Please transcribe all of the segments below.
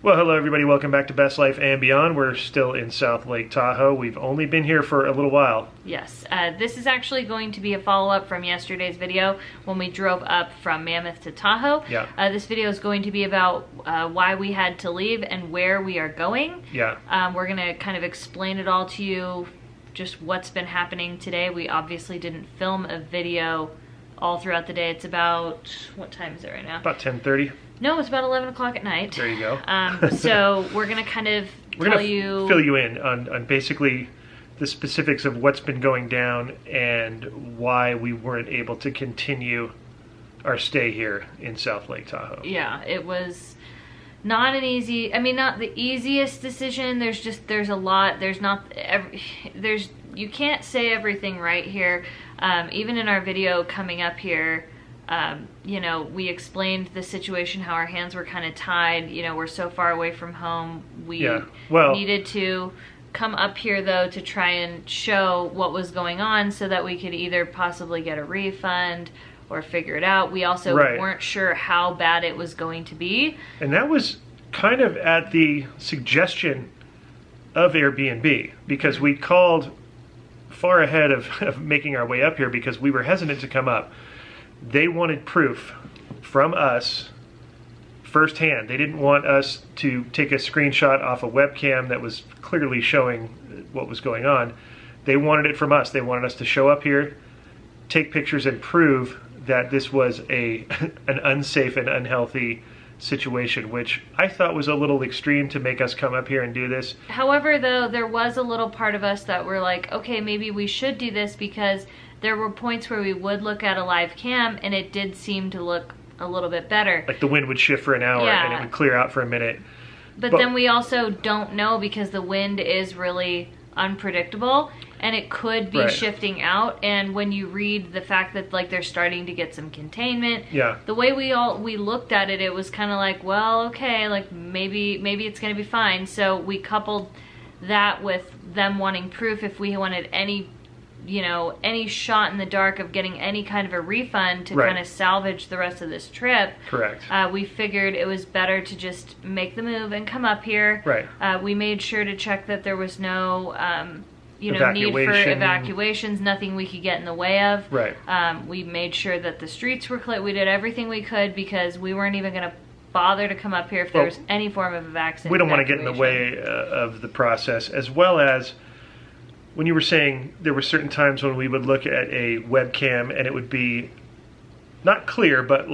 Well, hello everybody, welcome back to Best Life and Beyond. We're still in South Lake Tahoe. We've only been here for a little while. Yes, this is actually going to be a follow-up from yesterday's video when we drove up from Mammoth to Tahoe. Yeah. This video is going to be about why we had to leave and where we are going. Yeah. We're going to kind of explain it all to you, just what's been happening today. We obviously didn't film a video all throughout the day. It's about, what time is it right now? About 10:30. No, it's about 11 o'clock at night. There you go. So we're going to kind of fill you in on basically the specifics of what's been going down and why we weren't able to continue our stay here in South Lake Tahoe. Yeah, it was not an easy, not the easiest decision. There's a lot. You can't say everything right here. Even in our video coming up here, we explained the situation, how our hands were kind of tied. We're so far away from home. We needed to come up here, though, to try and show what was going on so that we could either possibly get a refund or figure it out. We also weren't sure how bad it was going to be. And that was kind of at the suggestion of Airbnb, because we called far ahead of making our way up here because we were hesitant to come up. They wanted proof from us firsthand. They didn't want us to take a screenshot off a webcam that was clearly showing what was going on. They wanted it from us. They wanted us to show up here, take pictures, and prove that this was an unsafe and unhealthy situation, which I thought was a little extreme to make us come up here and do this. However, though, there was a little part of us that were like, okay, maybe we should do this, because there were points where we would look at a live cam and it did seem to look a little bit better. Like the wind would shift for an hour and it would clear out for a minute. But then we also don't know, because the wind is really unpredictable and it could be shifting out. And when you read the fact that they're starting to get some containment, the way we looked at it, it was kind of like, well, okay, maybe it's gonna be fine. So we coupled that with them wanting proof if we wanted any shot in the dark of getting any kind of a refund to kind of salvage the rest of this trip. Correct. We figured it was better to just make the move and come up here. Right. We made sure to check that there was no need for evacuations, nothing we could get in the way of. Right. We made sure that the streets were clear. We did everything we could, because we weren't even going to bother to come up here if there was any form of evacuation. We don't want to get in the way of the process, as well as when you were saying there were certain times when we would look at a webcam and it would be not clear, but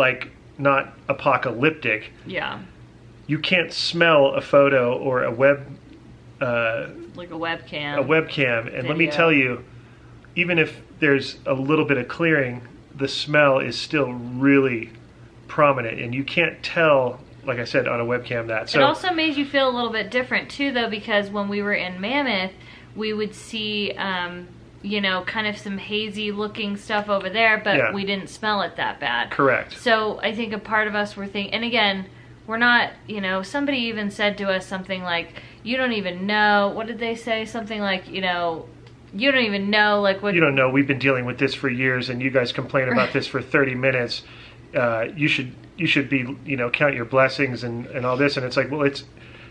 not apocalyptic. Yeah. You can't smell a photo or a like a webcam. And video. Let me tell you, even if there's a little bit of clearing, the smell is still really prominent, and you can't tell, like I said, on a webcam that. So it also made you feel a little bit different too, though, because when we were in Mammoth, we would see, kind of some hazy looking stuff over there, but we didn't smell it that bad. Correct. So I think a part of us were thinking, and again, we're not, somebody even said to us something like, you don't even know, what did they say? Something like, you don't even know, what... You don't know, we've been dealing with this for years, and you guys complain about this for 30 minutes. You should be, count your blessings and all this. And it's like, well, it's...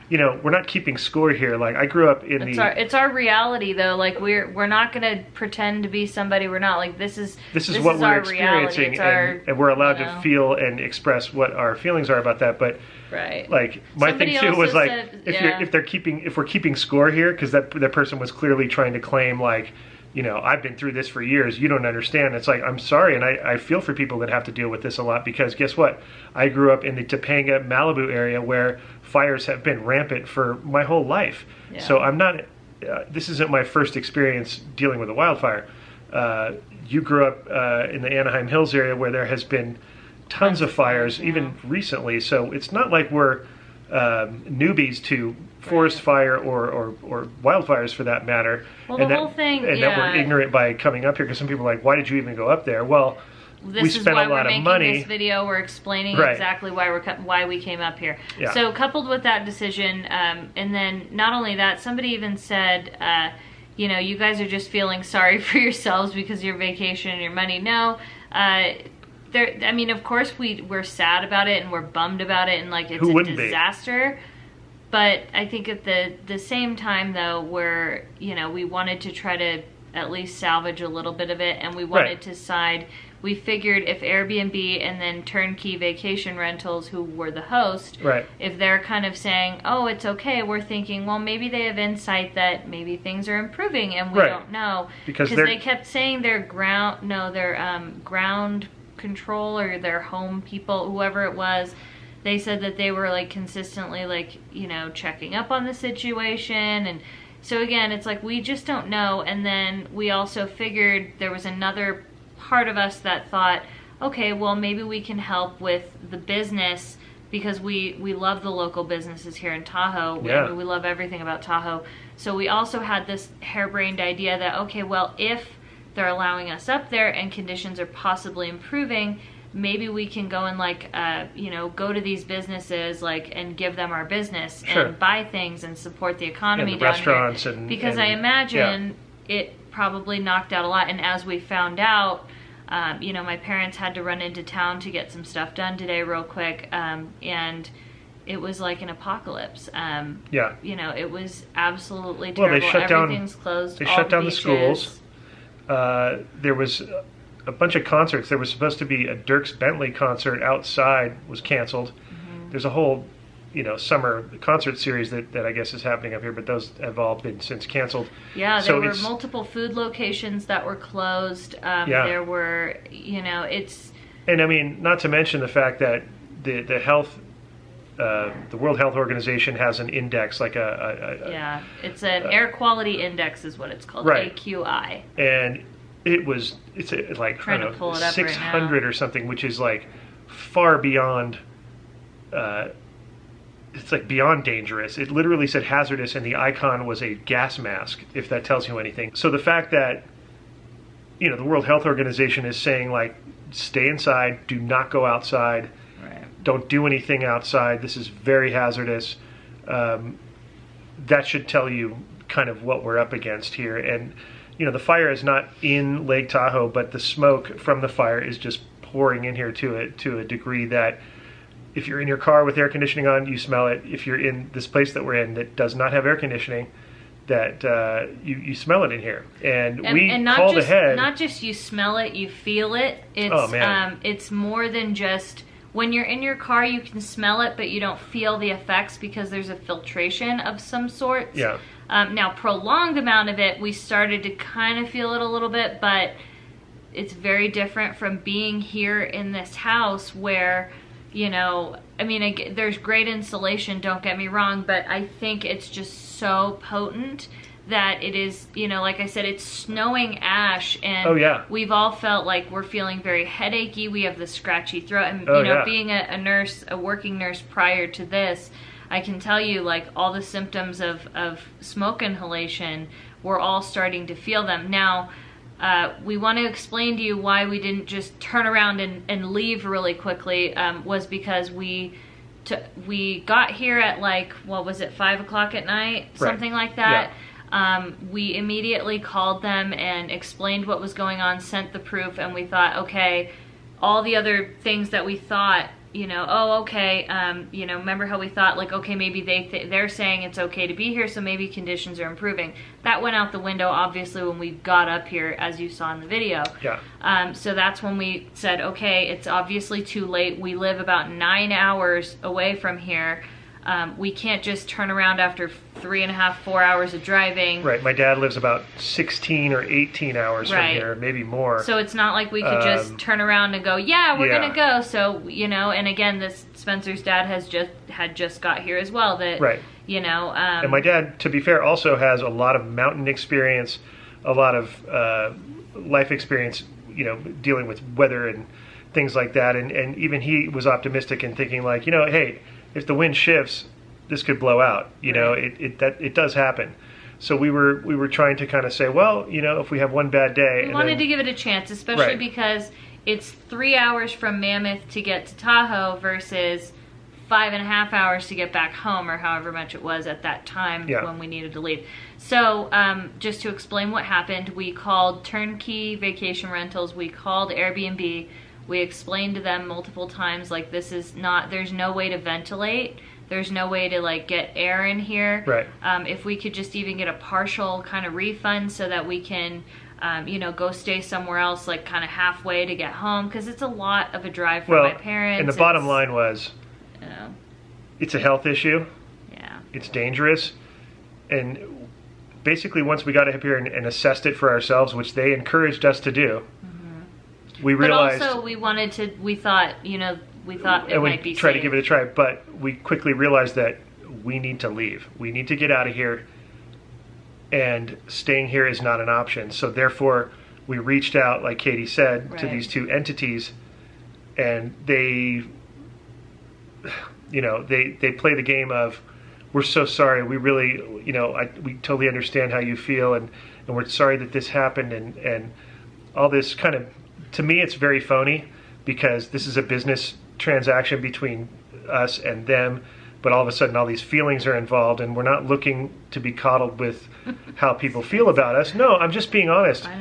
we're not keeping score here. I grew up in it's our reality, though. We're not going to pretend to be somebody we're not. This is what we're experiencing, and we're allowed to feel and express what our feelings are about that. But my thing too was if we're keeping score here, because that person was clearly trying to claim I've been through this for years, you don't understand. It's like, I'm sorry, and I feel for people that have to deal with this a lot, because guess what? I grew up in the Topanga, Malibu area where fires have been rampant for my whole life. Yeah. So I'm not, this isn't my first experience dealing with a wildfire. You grew up in the Anaheim Hills area where there has been tons of fires, even recently. So it's not like we're newbies to forest fire or wildfires, for that matter. Well, that we're ignorant by coming up here, because some people are like, why did you even go up there? Well, we spent a lot of money. This is why we're making this video. We're explaining exactly why we came up here. Yeah. So coupled with that decision, and then not only that, somebody even said, you guys are just feeling sorry for yourselves because of your vacation and your money. No, of course we're sad about it and we're bummed about it, and it's a disaster. But I think at the same time, though, where, you know, we wanted to try to at least salvage a little bit of it, and we wanted to side. We figured if Airbnb and then Turnkey Vacation Rentals, who were the host, if they're kind of saying, oh, it's okay, we're thinking, well, maybe they have insight that maybe things are improving and we don't know. Because they kept saying their ground control or their home people, whoever it was, they said that they were like consistently like, you know, checking up on the situation. And so again, it's like we just don't know. And then we also figured there was another part of us that thought, okay, well, maybe we can help with the business because we love the local businesses here in Tahoe. Yeah. We love everything about Tahoe. So we also had this harebrained idea that, okay, well, if they're allowing us up there and conditions are possibly improving, maybe we can go and like, you know, go to these businesses like and give them our business and buy things and support the economy and the down restaurants here. Because I imagine it probably knocked out a lot. And as we found out, you know, my parents had to run into town to get some stuff done today real quick, and it was like an apocalypse. You know, it was absolutely terrible. Well, they shut Everything's down, closed. They shut down the schools. There was a bunch of concerts. There was supposed to be a Dierks Bentley concert outside, was canceled. There's a whole, you know, summer concert series that I guess is happening up here, but those have all been since canceled. Yeah, there were multiple food locations that were closed. There were, you know, it's... And I mean, not to mention the fact that the health... the World Health Organization has an index, like it's an air quality index is what it's called, AQI. And it's like, I don't know, 600 or something, which is like far beyond, it's like beyond dangerous. It literally said hazardous, and the icon was a gas mask, if that tells you anything. So the fact that, you know, the World Health Organization is saying, like, stay inside, do not go outside, don't do anything outside, this is very hazardous, that should tell you kind of what we're up against here. And, you know, the fire is not in Lake Tahoe, but the smoke from the fire is just pouring in here to a degree that if you're in your car with air conditioning on, you smell it. If you're in this place that we're in that does not have air conditioning, that you smell it in here. And we called ahead. Not just you smell it, you feel it. It's, it's more than just... When you're in your car, you can smell it, but you don't feel the effects because there's a filtration of some sort. Yeah. Now, prolonged amount of it, we started to kind of feel it a little bit, but it's very different from being here in this house where, you know, I mean, there's great insulation, don't get me wrong, but I think it's just so potent that it is, you know, like I said, it's snowing ash, and we've all felt like we're feeling very headachy. We have the scratchy throat, and you know, being a nurse, a working nurse prior to this, I can tell you, like, all the symptoms of smoke inhalation, we're all starting to feel them. Now, we want to explain to you why we didn't just turn around and leave really quickly, was because we got here at, like, what was it, 5 o'clock at night? Something like that. We immediately called them and explained what was going on, sent the proof, and we thought, okay, all the other things that we thought, you know, you know, remember how we thought, like, okay, maybe they're saying it's okay to be here, so maybe conditions are improving. That went out the window, obviously, when we got up here, as you saw in the video. So that's when we said, okay, it's obviously too late. We live about 9 hours away from here. We can't just turn around after 3.5, 4 hours of driving. Right. My dad lives about 16 or 18 hours from here, maybe more. So it's not like we could just turn around and go, yeah, we're going to go. So, you know, and again, Spencer's dad had just got here as well. You know. And my dad, to be fair, also has a lot of mountain experience, a lot of life experience, you know, dealing with weather and things like that. And even he was optimistic in thinking, like, you know, hey, if the wind shifts, this could blow out. You know, it does happen. So we were trying to kind of say, well, you know, if we have one bad day, we wanted to give it a chance, especially because it's 3 hours from Mammoth to get to Tahoe versus 5.5 hours to get back home, or however much it was at that time when we needed to leave. So just to explain what happened, we called Turnkey Vacation Rentals, we called Airbnb. We explained to them multiple times, like, this is not, there's no way to ventilate. There's no way to like get air in here. Right. If we could just even get a partial kind of refund so that we can, go stay somewhere else, like kind of halfway to get home, because it's a lot of a drive for my parents. And the bottom line was, it's a health issue. Yeah. It's dangerous. And basically, once we got up here and assessed it for ourselves, which they encouraged us to do, we realized. But also, we thought it might be safe. Try to give it a try, but we quickly realized that we need to leave. We need to get out of here, and staying here is not an option. So therefore, we reached out, like Katie said, to these two entities, and they play the game of, we're so sorry. We really, we totally understand how you feel, and we're sorry that this happened, and all this kind of, to me, it's very phony, because this is a business transaction between us and them, but all of a sudden all these feelings are involved, and we're not looking to be coddled with how people feel about us. No, I'm just being honest. I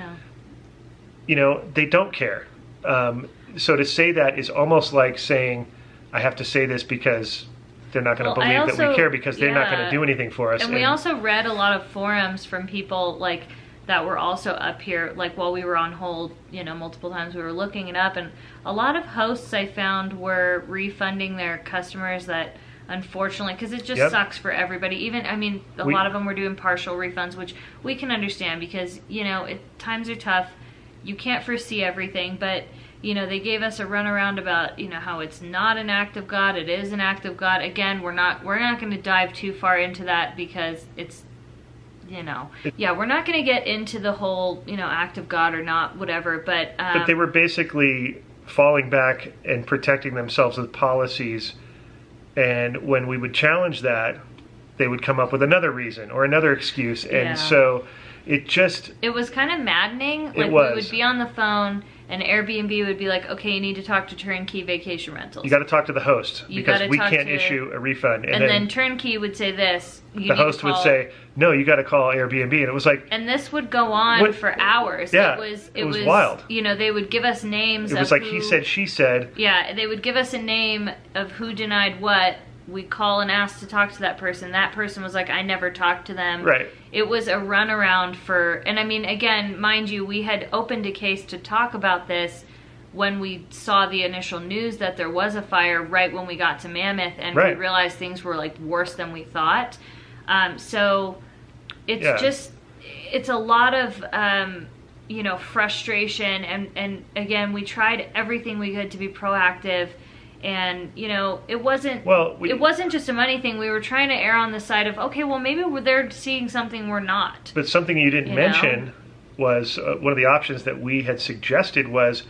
know. They don't care. So to say that is almost like saying, I have to say this because they're not going to believe that we care, because they're not going to do anything for us. And we also read a lot of forums from people like that were also up here, like while we were on hold, multiple times we were looking it up, and a lot of hosts I found were refunding their customers that, unfortunately, because it just sucks for everybody. A lot of them were doing partial refunds, which we can understand, because, times are tough. You can't foresee everything, but, they gave us a runaround about, how it's not an act of God, it is an act of God. Again, we're not going to dive too far into that, because it's, we're not going to get into the whole, act of God or not, whatever, but they were basically falling back and protecting themselves with policies, and when we would challenge that, they would come up with another reason or another excuse, and so it was kind of maddening. Like, we would be on the phone, and Airbnb would be like, okay, you need to talk to Turnkey Vacation Rentals. You got to talk to the host, because we can't issue a refund. And then Turnkey would say this. The host would say, no, you got to call Airbnb. And it was like... And this would go on for hours. Yeah, it was wild. They would give us names of It was like he said, she said. Yeah, they would give us a name of who denied what. We call and ask to talk to that person. That person was like, I never talked to them. Right. It was a runaround for, and again, mind you, we had opened a case to talk about this when we saw the initial news that there was a fire right when we got to Mammoth, and we realized things were like worse than we thought. So it's just, it's a lot of, frustration. And again, we tried everything we could to be proactive. And, it wasn't just a money thing. We were trying to err on the side of, okay, well, maybe they're seeing something we're not. But something you didn't mention was one of the options that we had suggested was,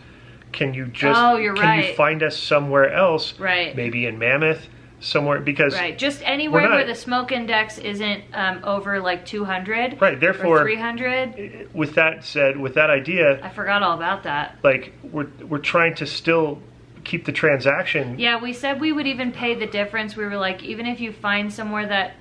can you you find us somewhere else? Right. Maybe in Mammoth, somewhere, because... Right, just anywhere where the smoke index isn't over like 200. Right, therefore... Or 300. With that said, with that idea... I forgot all about that. Like, we're trying to still... keep the transaction. Yeah, we said we would even pay the difference. We were like, even if you find somewhere that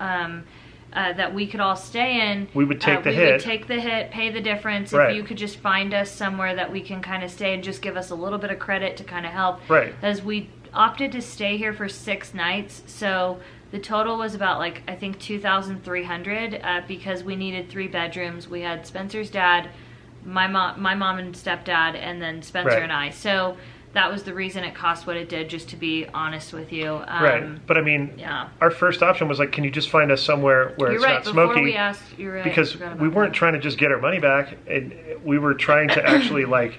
that we could all stay in, we would take the hit. We would take the hit, pay the difference. Right. If you could just find us somewhere that we can kind of stay and just give us a little bit of credit to kind of help. Right. As we opted to stay here for 6 nights, so the total was about like, I think 2,300 because we needed 3 bedrooms. We had Spencer's dad, my mom and stepdad, and then Spencer and I. So that was the reason it cost what it did, just to be honest with you. Right. But our first option was like, can you just find us somewhere where it's not smoky? Before we asked, you're right. Because we weren't trying to just get our money back, and we were trying to actually like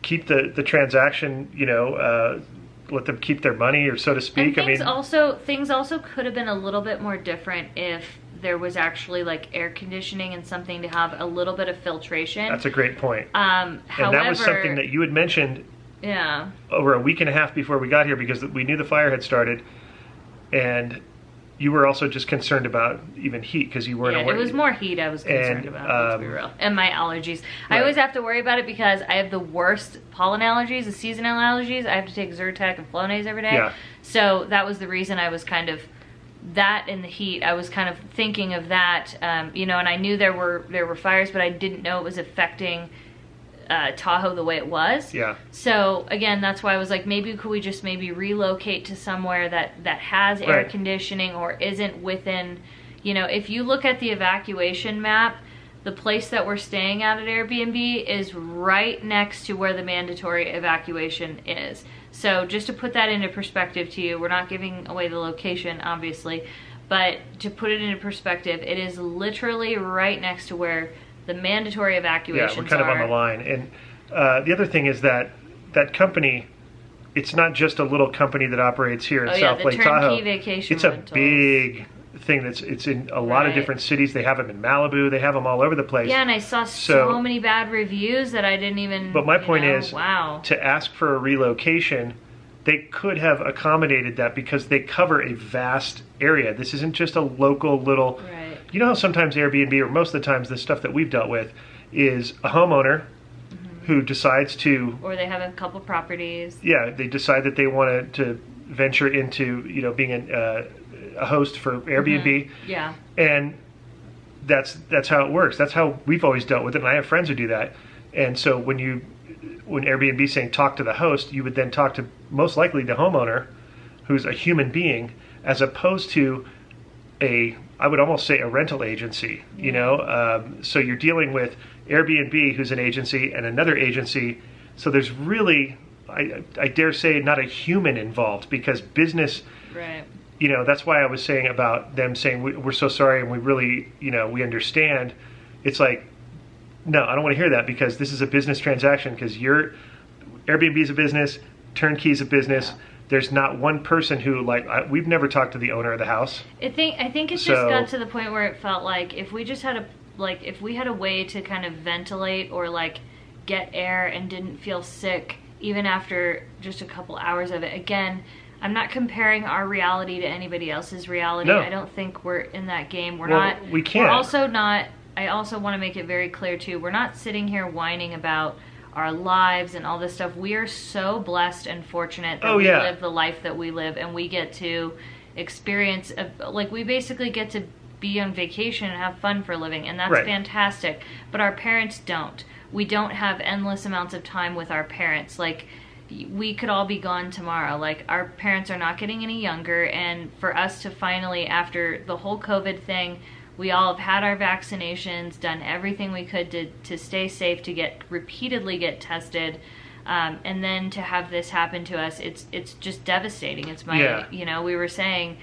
keep the transaction, let them keep their money, or so to speak. And things also could have been a little bit more different if there was actually like air conditioning and something to have a little bit of filtration. That's a great point. However, and that was something that you had mentioned over a week and a half before we got here, because we knew the fire had started, and you were also just concerned about even heat, because you weren't aware. It was more heat I was concerned about, let's be real. And my allergies. Right. I always have to worry about it because I have the worst pollen allergies, the seasonal allergies. I have to take Zyrtec and Flonase every day. Yeah. So that was the reason I was kind of, that in the heat, I was kind of thinking of that, and I knew there were fires, but I didn't know it was affecting Tahoe the way it was. Yeah. So again, that's why I was like, maybe could we just maybe relocate to somewhere that has air conditioning or isn't within, if you look at the evacuation map, the place that we're staying at Airbnb is right next to where the mandatory evacuation is. So just to put that into perspective to you, we're not giving away the location, obviously, but to put it into perspective, it is literally right next to where the mandatory evacuations are. Yeah, we're kind of on the line. And the other thing is that company, it's not just a little company that operates here in South Lake Tahoe. Vacation it's rentals. A big thing it's in a lot of different cities. They have them in Malibu. They have them all over the place. Yeah, and I saw so many bad reviews that I didn't even. But my point is, wow. To ask for a relocation, they could have accommodated that because they cover a vast area. This isn't just a local little. Right. You know how sometimes Airbnb, or most of the times, the stuff that we've dealt with is a homeowner who decides to. Or they have a couple properties. Yeah, they decide that they want to venture into being a host for Airbnb. Yeah. And that's how it works. That's how we've always dealt with it. And I have friends who do that. And so when Airbnb is saying talk to the host, you would then talk to most likely the homeowner, who's a human being, as opposed to I would almost say a rental agency. So you're dealing with Airbnb, who's an agency, and another agency. So there's really, I dare say, not a human involved, because business. Right. That's why I was saying about them saying we're so sorry and we really, we understand. It's like, no, I don't want to hear that, because this is a business transaction, because Airbnb is a business, Turnkey is a business. Yeah. There's not one person who, we've never talked to the owner of the house. I think it just got to the point where it felt like if we just had if we had a way to kind of ventilate or get air and didn't feel sick even after just a couple hours of it. Again, I'm not comparing our reality to anybody else's reality. No. I don't think we're in that game. We can't. We're also not. I also want to make it very clear too. We're not sitting here whining about our lives and all this stuff. We are so blessed and fortunate that we live the life that we live, and we get to experience we basically get to be on vacation and have fun for a living, and that's fantastic. But our parents don't. We don't have endless amounts of time with our parents. We could all be gone tomorrow. Our parents are not getting any younger, and for us to finally, after the whole COVID thing, we all have had our vaccinations, done everything we could to stay safe, to repeatedly get tested, and then to have this happen to us, it's just devastating. It's we were saying,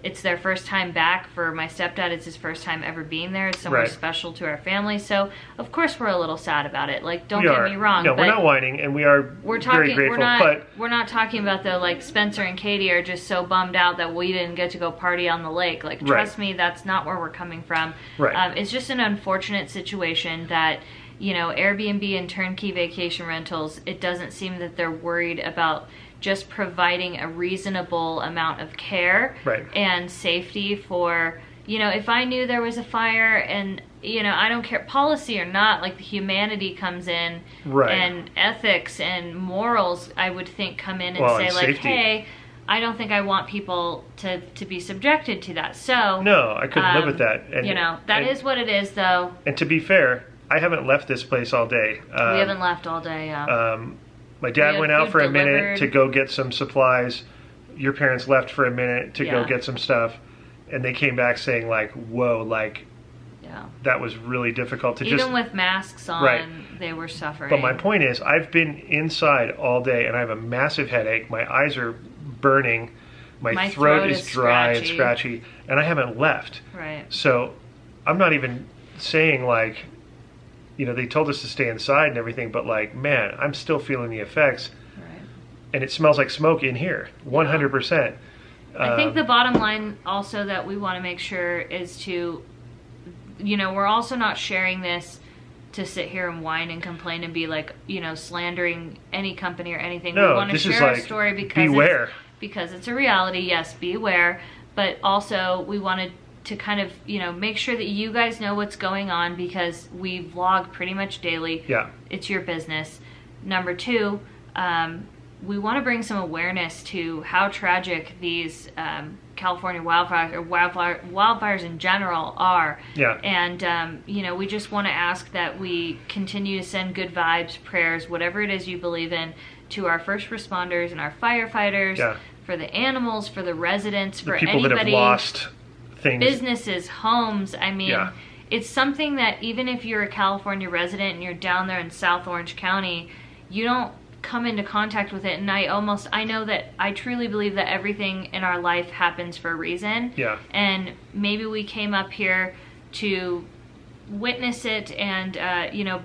it's their first time back. For my stepdad, it's his first time ever being there. It's somewhere special to our family. So, of course, we're a little sad about it. Don't get me wrong. No, we're not whining, and we're very grateful. We're not talking about Spencer and Katie are just so bummed out that we didn't get to go party on the lake. Trust me, that's not where we're coming from. Right. It's just an unfortunate situation that, Airbnb and Turnkey vacation rentals, it doesn't seem that they're worried about just providing a reasonable amount of care and safety for, if I knew there was a fire and, I don't care, policy or not, the humanity comes in and ethics and morals, I would think, come in and say, safety. Hey, I don't think I want people to be subjected to that. So no, I couldn't live with that. And, that is what it is, though. And to be fair, I haven't left this place all day. We haven't left all day, my dad went out for a minute to go get some supplies. Your parents left for a minute to go get some stuff. And they came back saying, whoa, that was really difficult to Even with masks on, they were suffering. But my point is, I've been inside all day, and I have a massive headache. My eyes are burning. My throat is dry and scratchy. And I haven't left. Right. So I'm not even saying, they told us to stay inside and everything, but man, I'm still feeling the effects. Right. And it smells like smoke in here, 100%. I think the bottom line also that we want to make sure is to, we're also not sharing this to sit here and whine and complain and be slandering any company or anything. No, we want to share our story because it's a reality. Yes, be aware. But also we wanted to kind of, make sure that you guys know what's going on, because we vlog pretty much daily. Yeah. It's your business. Number two, we want to bring some awareness to how tragic these California wildfires, or wildfires in general, are. Yeah. And, we just want to ask that we continue to send good vibes, prayers, whatever it is you believe in, to our first responders and our firefighters, for the animals, for the residents, for people anybody that have lost things. Businesses, homes. I mean, it's something that even if you're a California resident and you're down there in South Orange County, you don't come into contact with it. And I truly believe that everything in our life happens for a reason. Yeah. And maybe we came up here to witness it and,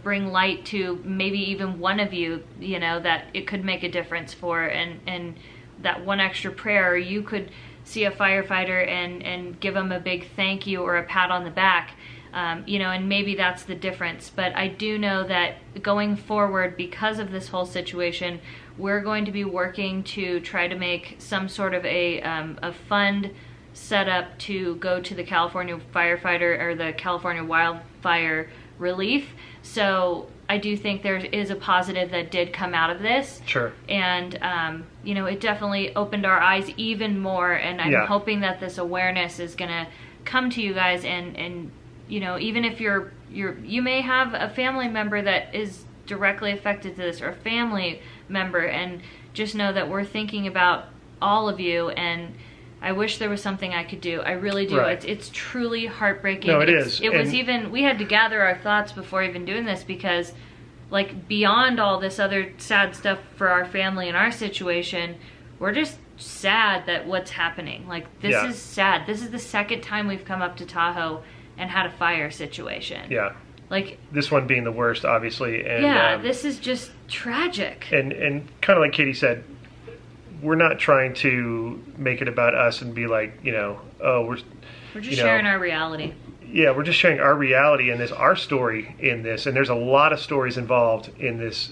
bring light to maybe even one of you, that it could make a difference for, and that one extra prayer, or you could see a firefighter and give them a big thank you or a pat on the back. And maybe that's the difference. But I do know that going forward, because of this whole situation, we're going to be working to try to make some sort of a fund set up to go to the California firefighter or the California wildfire relief. So I do think there is a positive that did come out of this. Sure. And, it definitely opened our eyes even more. And I'm hoping that this awareness is going to come to you guys, and even if you may have a family member that is directly affected to this, or a family member, and just know that we're thinking about all of you. And I wish there was something I could do. I really do. Right. It's truly heartbreaking. No, it is. We had to gather our thoughts before even doing this, because beyond all this other sad stuff for our family and our situation, we're just sad that what's happening. This is sad. This is the second time we've come up to Tahoe and had a fire situation. Yeah. This one being the worst, obviously. And, this is just tragic. And kind of like Katie said, we're not trying to make it about us and be like, we're just sharing our reality. Yeah, we're just sharing our reality and our story in this. And there's a lot of stories involved in this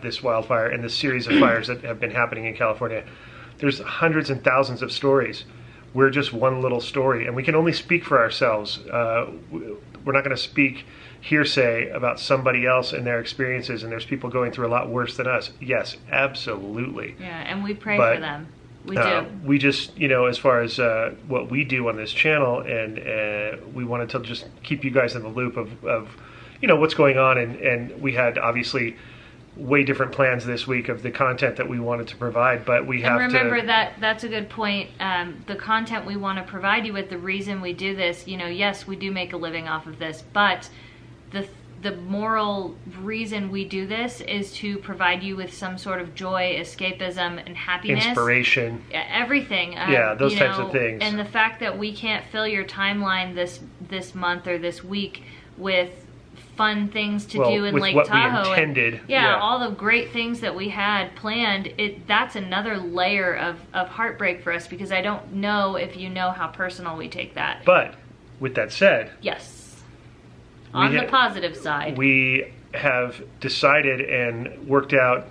this wildfire and this series of fires that have been happening in California. There's hundreds and thousands of stories. We're just one little story, and we can only speak for ourselves. We're not going to speak hearsay about somebody else and their experiences, and there's people going through a lot worse than us. Yes, absolutely. Yeah, and we pray for them. We do. We just, as far as what we do on this channel, and we wanted to just keep you guys in the loop of what's going on, and we had obviously way different plans this week of the content that we wanted to provide, but we have to remember that's a good point. The content we want to provide you with, the reason we do this, yes, we do make a living off of this, but the moral reason we do this is to provide you with some sort of joy, escapism, and happiness, inspiration, everything. Those types of things. And the fact that we can't fill your timeline this month or this week with fun things to do in Lake Tahoe. We intended. All the great things that we had planned, that's another layer of heartbreak for us, because I don't know if you know how personal we take that. But with that said, yes, on the positive side, we have decided and worked out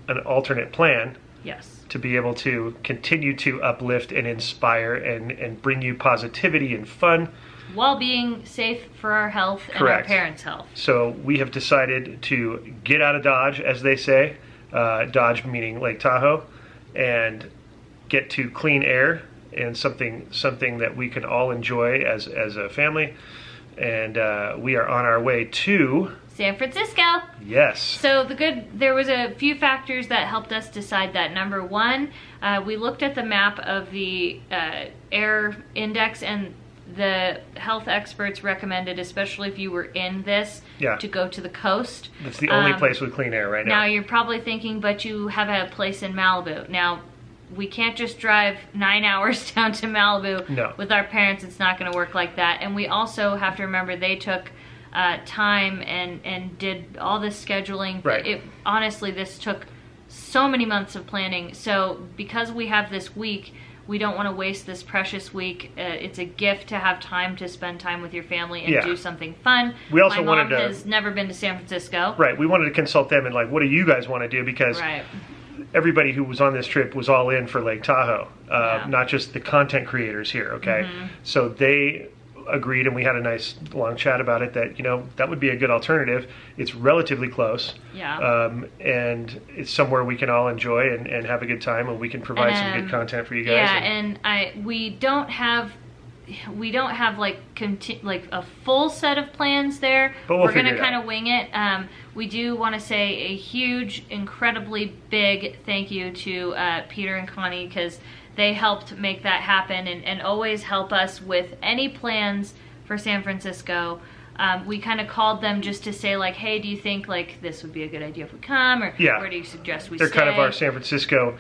an alternate plan. Yes. To be able to continue to uplift and inspire and bring you positivity and fun, while being safe for our health and our parents' health. So we have decided to get out of Dodge, as they say, Dodge meaning Lake Tahoe, and get to clean air and something that we can all enjoy as a family. And we are on our way to San Francisco. Yes. So there was a few factors that helped us decide that. Number one, we looked at the map of the air index, and the health experts recommended, especially if you were in this, to go to the coast. It's the only place with clean air right now. Now you're probably thinking, but you have a place in Malibu. Now, we can't just drive 9 hours down to Malibu with our parents. It's not going to work like that. And we also have to remember they took time and did all this scheduling. Right. Honestly, this took so many months of planning. So because we have this week, we don't want to waste this precious week. It's a gift to have time to spend time with your family and do something fun. We also My mom has never been to San Francisco. Right. We wanted to consult them and what do you guys want to do? Because everybody who was on this trip was all in for Lake Tahoe, not just the content creators here. Okay. Mm-hmm. So they agreed, and we had a nice long chat about it, that, that would be a good alternative. It's relatively close. Yeah. And it's somewhere we can all enjoy and have a good time, and we can provide some good content for you guys. Yeah, and we don't have like a full set of plans there. But we're gonna kind of wing it. We do want to say a huge, incredibly big thank you to Peter and Connie, because they helped make that happen and always help us with any plans for San Francisco. We kind of called them just to say, like, hey, do you think like this would be a good idea if we come, or where do you suggest we stay? They're kind of our San Francisco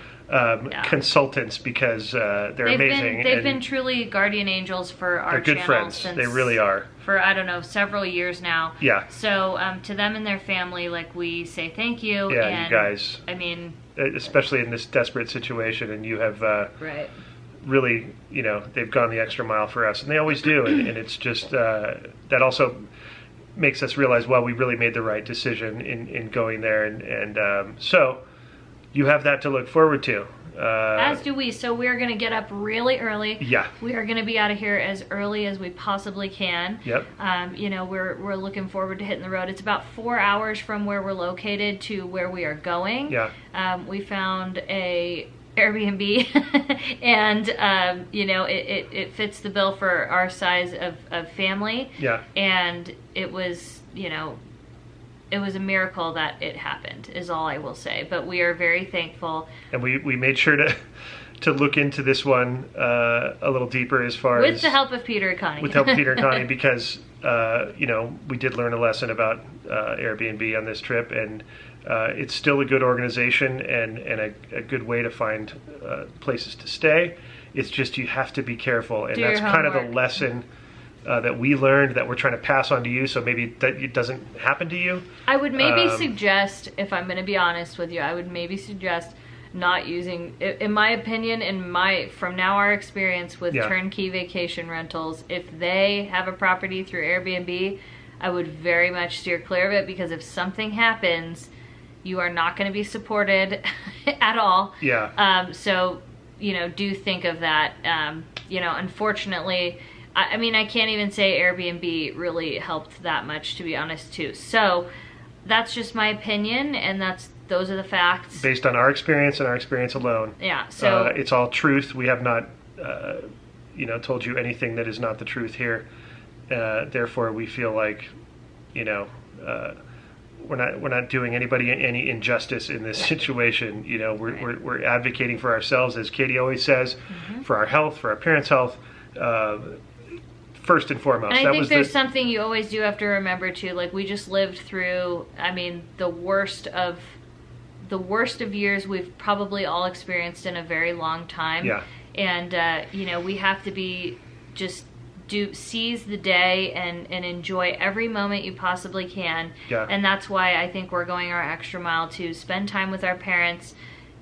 consultants, because they're amazing. They've been truly guardian angels for our channel. They're good friends. They really are. For, I don't know, several years now. Yeah. So to them and their family, like, we say thank you. Yeah, and, you guys. I mean, especially in this desperate situation, and you have right. really, they've gone the extra mile for us, and they always do, and it's just that also makes us realize, well, we really made the right decision in going there, and so you have that to look forward to. As do we. So we're going to get up really early. Yeah. We are going to be out of here as early as we possibly can. Yep. We're looking forward to hitting the road. It's about 4 hours from where we're located to where we are going. Yeah. We found a Airbnb and it fits the bill for our size of family. Yeah. And it was, it was a miracle that it happened, is all I will say. But we are very thankful. And we made sure to look into this one a little deeper, as far with the help of Peter and Connie. With the help of Peter and Connie, because we did learn a lesson about Airbnb on this trip, and it's still a good organization and a good way to find places to stay. It's just, you have to be careful, and that's kind of the lesson that we learned, that we're trying to pass on to you, so maybe that it doesn't happen to you. I would maybe suggest, if I'm going to be honest with you, I would maybe suggest not using, in my opinion, from now our experience with turnkey vacation rentals, if they have a property through Airbnb, I would very much steer clear of it, because if something happens, you are not going to be supported at all. Yeah. So, do think of that. Unfortunately, I mean, I can't even say Airbnb really helped that much, to be honest, too. So that's just my opinion, and those are the facts. Based on our experience and our experience alone. Yeah, so it's all truth. We have not, told you anything that is not the truth here. Therefore, we feel like, we're not doing anybody any injustice in this situation. We're advocating for ourselves, as Katie always says, for our health, for our parents' health. First and foremost. And I think there's something you always do have to remember too. Like, we just lived through, the worst of years we've probably all experienced in a very long time. Yeah. And we have to be seize the day and enjoy every moment you possibly can. Yeah. And that's why I think we're going our extra mile to spend time with our parents,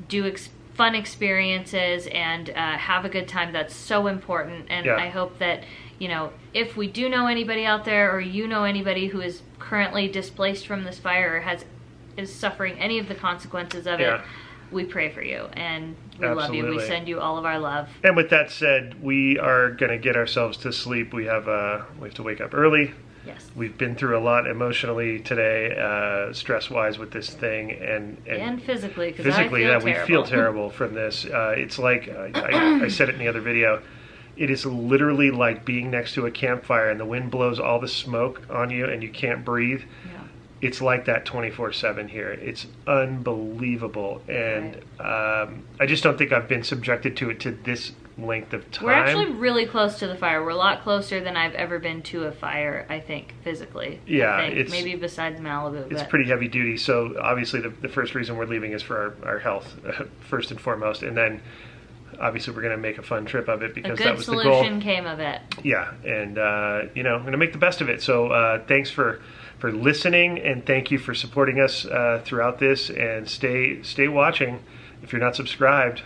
do fun experiences, and have a good time. That's so important. And I hope that, if we do know anybody out there, or anybody who is currently displaced from this fire, or is suffering any of the consequences of it, we pray for you, and we love you. We send you all of our love. And with that said, we are going to get ourselves to sleep. We have to wake up early. Yes. We've been through a lot emotionally today, stress-wise, with this thing, and physically. Physically, we feel terrible from this. It's like I said it in the other video. It is literally like being next to a campfire, and the wind blows all the smoke on you, and you can't breathe. Yeah. It's like that 24/7 here. It's unbelievable, and I just don't think I've been subjected to it to this length of time. We're actually really close to the fire. We're a lot closer than I've ever been to a fire, I think, physically. Yeah. It's maybe besides Malibu. It's pretty heavy duty, so obviously the first reason we're leaving is for our health, first and foremost, and then obviously we're going to make a fun trip of it, because that was the goal. A good solution came of it. Yeah, and we're going to make the best of it. So thanks for listening, and thank you for supporting us throughout this, and stay watching. If you're not subscribed,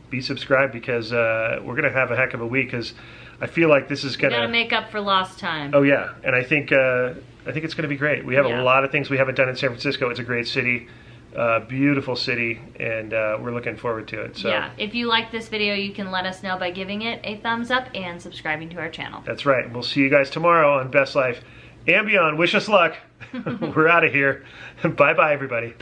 be subscribed, because we're going to have a heck of a week, because I feel like this is going to make up for lost time. Oh yeah, and I think it's going to be great. We have a lot of things we haven't done in San Francisco. It's a great city. Beautiful city, and we're looking forward to it. So yeah, if you like this video, you can let us know by giving it a thumbs up and subscribing to our channel. That's right. We'll see you guys tomorrow on Best Life and Beyond. Wish us luck. We're out of here. Bye-bye, everybody.